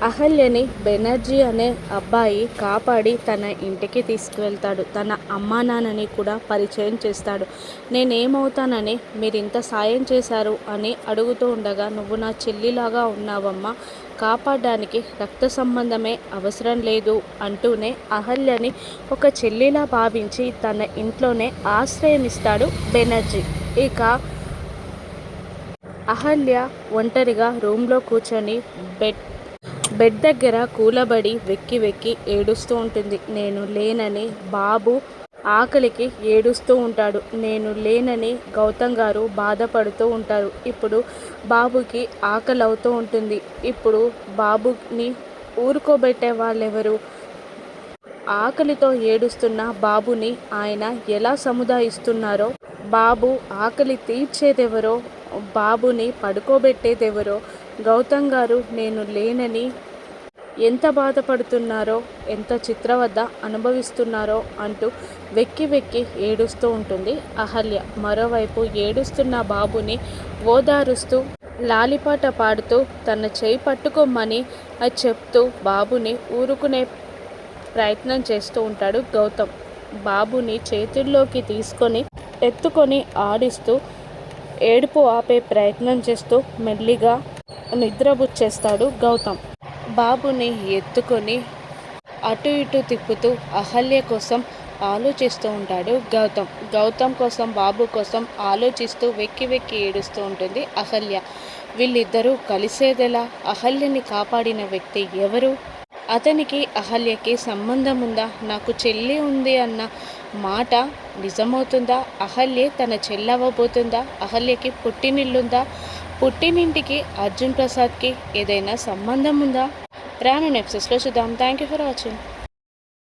అహల్యని బెనర్జీ అనే అబ్బాయి కాపాడి తన ఇంటికి తీసుకువెళ్తాడు. తన అమ్మా నాన్నని కూడా పరిచయం చేస్తాడు. నేనేమవుతానని మీరింత సాయం చేశారు అని అడుగుతూ ఉండగా, నువ్వు నా చెల్లిలాగా ఉన్నావమ్మా, కాపాడడానికి రక్త సంబంధమే అవసరం లేదు అంటూనే అహల్యని ఒక చెల్లిలా భావించి తన ఇంట్లోనే ఆశ్రయమిస్తాడు బెనర్జీ. ఇక అహల్య ఒంటరిగా రూమ్లో కూర్చొని బెడ్ దగ్గర కూలబడి వెక్కి వెక్కి ఏడుస్తూ ఉంటుంది. నేను లేనని బాబు ఆకలికి ఏడుస్తూ ఉంటాడు. నేను లేనని గౌతమ్ గారు బాధపడుతూ ఉంటారు. ఇప్పుడు బాబుకి ఆకలి అవుతూ ఉంటుంది. ఇప్పుడు బాబుని ఊరుకోబెట్టే వాళ్ళెవరు? ఆకలితో ఏడుస్తున్న బాబుని ఆయన ఎలా సముదాయిస్తున్నారో, బాబు ఆకలి తీర్చేదెవరో, బాబుని పడుకోబెట్టేదెవరో, గౌతమ్ గారు నేను లేనని ఎంత బాధపడుతున్నారో, ఎంత చిత్రవద అనుభవిస్తున్నారో అంటూ వెక్కి వెక్కి ఏడుస్తూ ఉంటుంది అహల్య. మరోవైపు ఏడుస్తున్న బాబుని ఓదారుస్తూ లాలిపాట పాడుతూ తన చేయి పట్టుకోమని చెప్తూ బాబుని ఊరుకునే ప్రయత్నం చేస్తూ ఉంటాడు గౌతమ్. బాబుని చేతుల్లోకి తీసుకొని ఎత్తుకొని ఆడిస్తూ ఏడుపు ఆపే ప్రయత్నం చేస్తూ మెల్లిగా నిద్రబుచ్చేస్తాడు గౌతమ్. బాబుని ఎత్తుకొని అటు ఇటు తిప్పుతూ అహల్య కోసం ఆలోచిస్తూ ఉంటాడు గౌతమ్. గౌతమ్ కోసం, బాబు కోసం ఆలోచిస్తూ వెక్కి వెక్కి ఏడుస్తూ ఉంటుంది అహల్య. వీళ్ళిద్దరూ కలిసేదెలా? అహల్యని కాపాడిన వ్యక్తి ఎవరు? అతనికి అహల్యకి సంబంధం ఉందా? నాకు చెల్లి ఉంది అన్న మాట నిజమవుతుందా? అహల్య తన చెల్లవ్వబోతుందా? అహల్యకి పుట్టినిల్లుందా? పుట్టినింటికి అర్జున్ ప్రసాద్కి ఏదైనా సంబంధం ఉందా? రానున్న ఎపిసోడ్స్లో చూద్దాం. Thank you for watching.